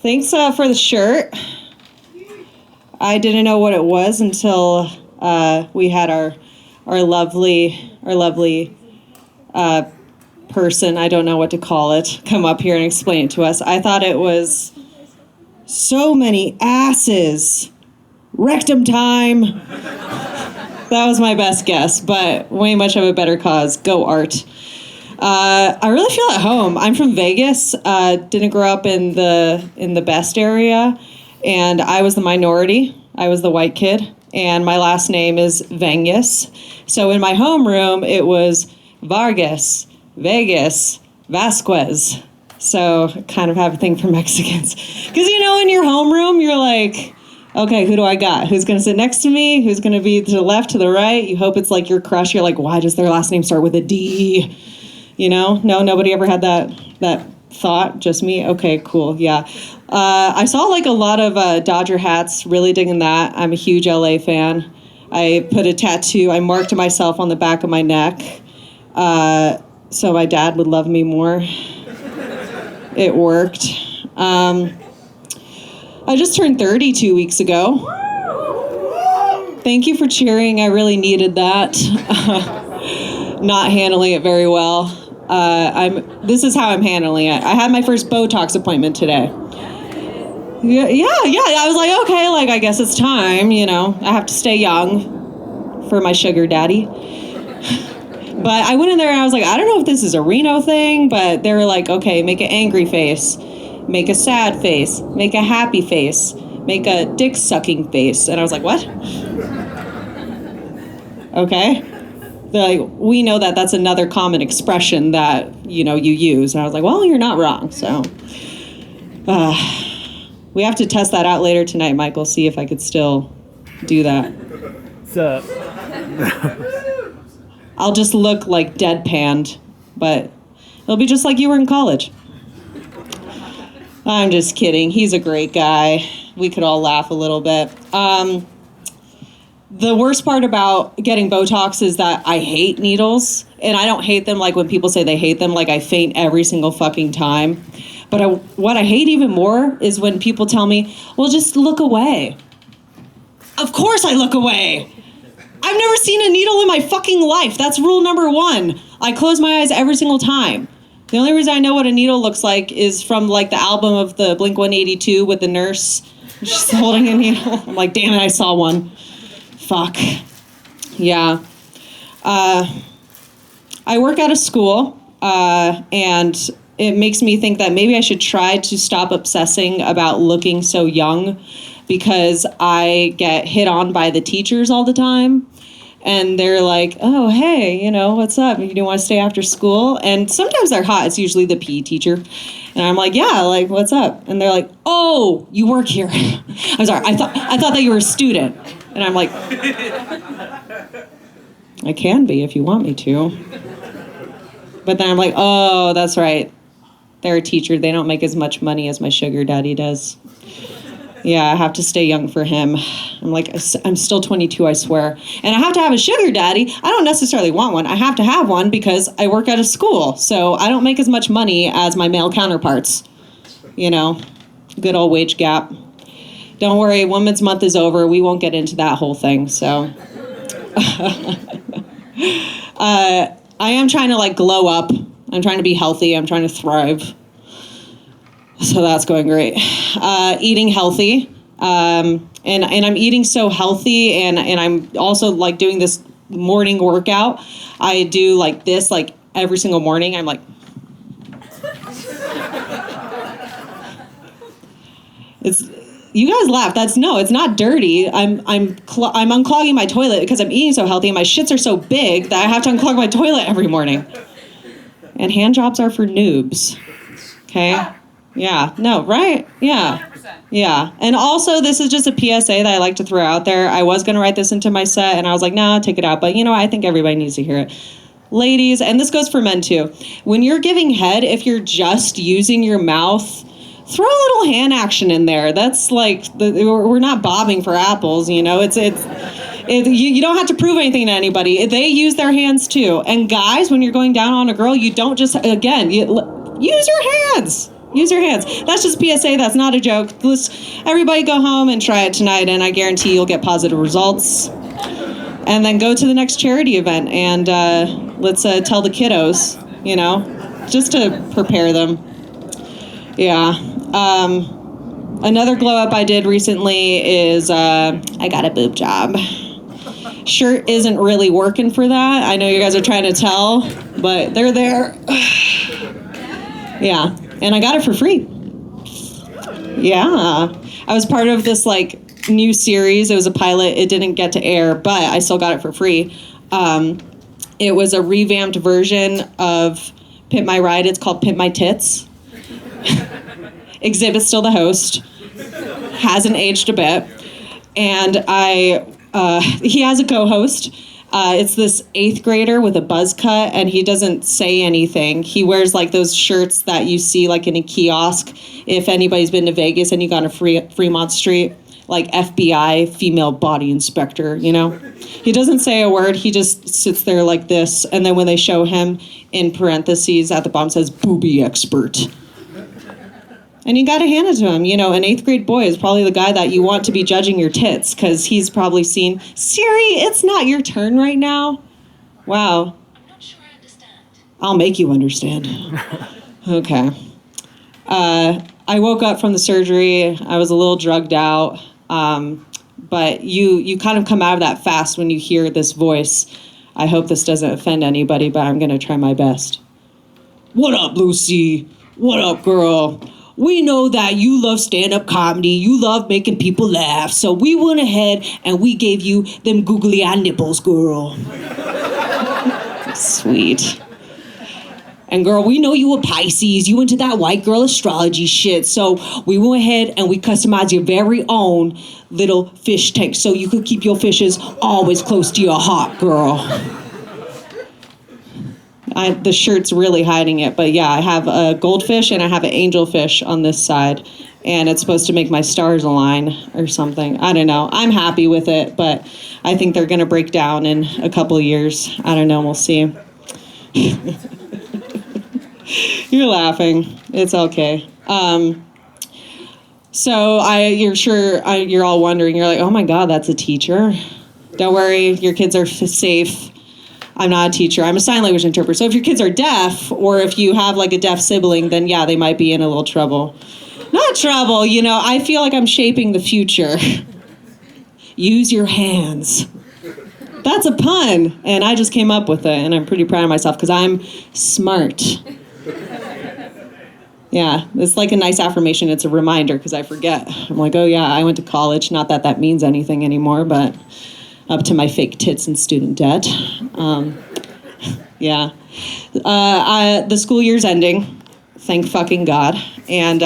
Thanks for the shirt. I didn't know what it was until we had our lovely person, I don't know what to call it, come up here and explain it to us. I thought it was so many asses. Rectum time. That was my best guess, but way much of a better cause. Go art. I really feel at home. I'm from Vegas. Didn't grow up in the best area, and I was the minority. I was the white kid, and my last name is Venghaus. So in my homeroom, it was Vargas, Vegas, Vasquez. So I kind of have a thing for Mexicans. Because, in your homeroom, you're like, okay, who do I got? Who's going to sit next to me? Who's going to be to the left, to the right? You hope it's like your crush. You're like, why does their last name start with a D? No, nobody ever had that thought. Just me? Okay, cool, yeah. I saw like a lot of Dodger hats, really digging that. I'm a huge LA fan. I put a tattoo, I marked myself on the back of my neck so my dad would love me more. It worked. I just turned 30 2 weeks ago. Thank you for cheering. I really needed that. Not handling it very well. This is how I'm handling it. I had my first Botox appointment today. Yeah. I was like, okay, I guess it's time, I have to stay young for my sugar daddy. But I went in there and I was like, I don't know if this is a Reno thing, but they were like, okay, make an angry face, make a sad face, make a happy face, make a dick-sucking face. And I was like, what? Okay. They're like, we know that that's another common expression that, you use. And I was like, well, you're not wrong. So we have to test that out later tonight, Michael, see if I could still do that. So I'll just look like deadpanned, but it'll be just like you were in college. I'm just kidding. He's a great guy. We could all laugh a little bit. The worst part about getting Botox is that I hate needles, and I don't hate them like when people say they hate them, like I faint every single fucking time. But what I hate even more is when people tell me, well, just look away. Of course I look away. I've never seen a needle in my fucking life. That's rule number 1. I close my eyes every single time. The only reason I know what a needle looks like is from like the album of the Blink-182 with the nurse. She's holding a needle. I'm like, damn it, I saw one. Fuck. Yeah. I work at a school, and it makes me think that maybe I should try to stop obsessing about looking so young, because I get hit on by the teachers all the time. And they're like, oh, hey, what's up? You want to stay after school? And sometimes they're hot. It's usually the PE teacher. And I'm like, yeah, what's up? And they're like, oh, you work here. I'm sorry, I thought that you were a student. And I'm like, I can be if you want me to. But then I'm like, oh, that's right. They're a teacher. They don't make as much money as my sugar daddy does. Yeah, I have to stay young for him. I'm like, I'm still 22, I swear. And I have to have a sugar daddy. I don't necessarily want one. I have to have one because I work at a school. So I don't make as much money as my male counterparts. Good old wage gap. Don't worry, Women's Month is over. We won't get into that whole thing. So I am trying to glow up. I'm trying to be healthy. I'm trying to thrive. So that's going great. Eating healthy. And I'm eating so healthy, and I'm also doing this morning workout. I do this every single morning. I'm like, you guys laugh. It's not dirty. I'm unclogging my toilet because I'm eating so healthy, and my shits are so big that I have to unclog my toilet every morning. And hand jobs are for noobs. Okay. Yeah, no, right? Yeah. 100%. Yeah. And also, this is just a PSA that I like to throw out there. I was going to write this into my set, and I was like, nah, take it out. But, I think everybody needs to hear it. Ladies, and this goes for men, too. When you're giving head, if you're just using your mouth, throw a little hand action in there. That's we're not bobbing for apples, you don't have to prove anything to anybody. They use their hands, too. And guys, when you're going down on a girl, you don't just, use your hands. Use your hands. That's just PSA. That's not a joke. Everybody go home and try it tonight, and I guarantee you'll get positive results. And then go to the next charity event, and let's tell the kiddos, just to prepare them. Yeah. Another glow up I did recently is I got a boob job. Shirt isn't really working for that. I know you guys are trying to tell, but they're there. Yeah. And I got it for free. Yeah. I was part of this new series. It was a pilot. It didn't get to air, but I still got it for free. It was a revamped version of Pimp My Ride. It's called Pimp My Tits. Exhibit's still the host. Hasn't aged a bit. And he has a co-host. It's this 8th grader with a buzz cut, and he doesn't say anything. He wears those shirts that you see in a kiosk. If anybody's been to Vegas and you got to Fremont Street, FBI female body inspector, He doesn't say a word. He just sits there like this. And then when they show him, in parentheses at the bottom says booby expert. And you got to hand it to him. An 8th grade boy is probably the guy that you want to be judging your tits, because he's probably seen, Siri, it's not your turn right now. Wow. I'm not sure I understand. I'll make you understand. Okay. I woke up from the surgery. I was a little drugged out. But you kind of come out of that fast when you hear this voice. I hope this doesn't offend anybody, but I'm going to try my best. What up, Lucy? What up, girl? We know that you love stand-up comedy. You love making people laugh. So we went ahead and we gave you them googly eye nipples, girl. Sweet. And girl, we know you a Pisces. You into that white girl astrology shit. So we went ahead and we customized your very own little fish tank so you could keep your fishes always close to your heart, girl. The shirt's really hiding it, but yeah, I have a goldfish and I have an angelfish on this side, and it's supposed to make my stars align or something. I don't know. I'm happy with it, but I think they're going to break down in a couple of years. I don't know. We'll see. You're laughing. It's okay. You're all wondering. You're like, oh my God, that's a teacher. Don't worry, your kids are safe. I'm not a teacher. I'm a sign language interpreter. So if your kids are deaf, or if you have a deaf sibling, then yeah, they might be in a little trouble. Not trouble, I feel like I'm shaping the future. Use your hands. That's a pun, and I just came up with it, and I'm pretty proud of myself because I'm smart. Yeah, it's a nice affirmation. It's a reminder because I forget. I'm like, oh yeah, I went to college. Not that that means anything anymore, but up to my fake tits and student debt. Yeah. The school year's ending. Thank fucking God. And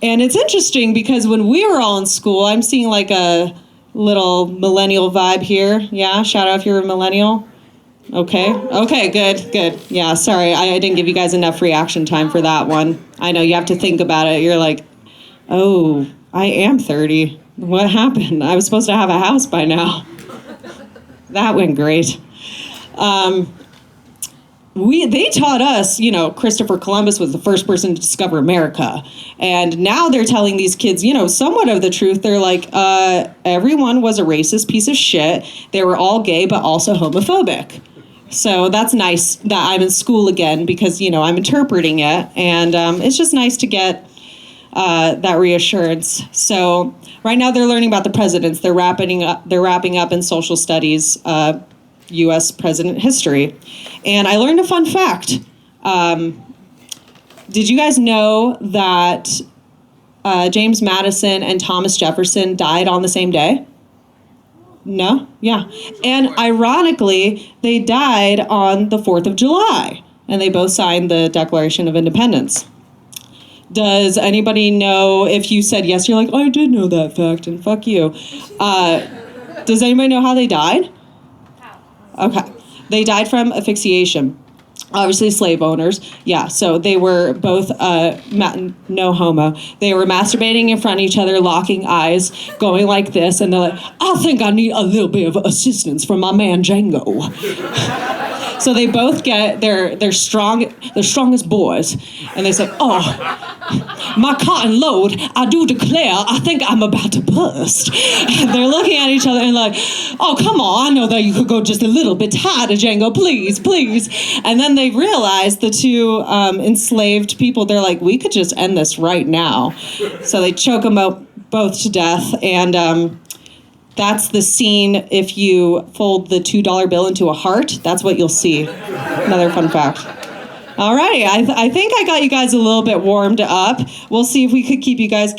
and it's interesting because when we were all in school, I'm seeing a little millennial vibe here. Yeah, shout out if you're a millennial. Okay, good. Yeah, sorry, I didn't give you guys enough reaction time for that one. I know you have to think about it. You're like, oh, I am 30. What happened? I was supposed to have a house by now. That went great. They taught us, Christopher Columbus was the first person to discover America. And now they're telling these kids, somewhat of the truth. They're like, everyone was a racist piece of shit. They were all gay, but also homophobic. So that's nice that I'm in school again because, I'm interpreting it. And it's just nice to get that reassurance. So right now they're learning about the presidents. They're wrapping up in social studies, U.S. president history. And I learned a fun fact. Did you guys know that James Madison and Thomas Jefferson died on the same day? No? Yeah. And ironically, they died on the 4th of July. And they both signed the Declaration of Independence. Does anybody know, if you said yes, you're like, I did know that fact, and fuck you. Does anybody know how they died? How? Okay. They died from asphyxiation. Obviously slave owners. Yeah, so they were both, no homo. They were masturbating in front of each other, locking eyes, going like this, and they're like, I think I need a little bit of assistance from my man Django. So they both get they're strongest boys, and they say, "Oh, my cotton load, I do declare, I think I'm about to burst." And they're looking at each other and like, "Oh, come on, I know that you could go just a little bit tighter, Django, please, please." And then they realize, the two enslaved people, they're like, "We could just end this right now." So they choke them both to death, and that's the scene. If you fold the $2 bill into a heart, that's what you'll see. Another fun fact. All right, I think I got you guys a little bit warmed up. We'll see if we could keep you guys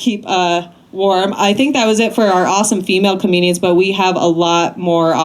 warm. I think that was it for our awesome female comedians, but we have a lot more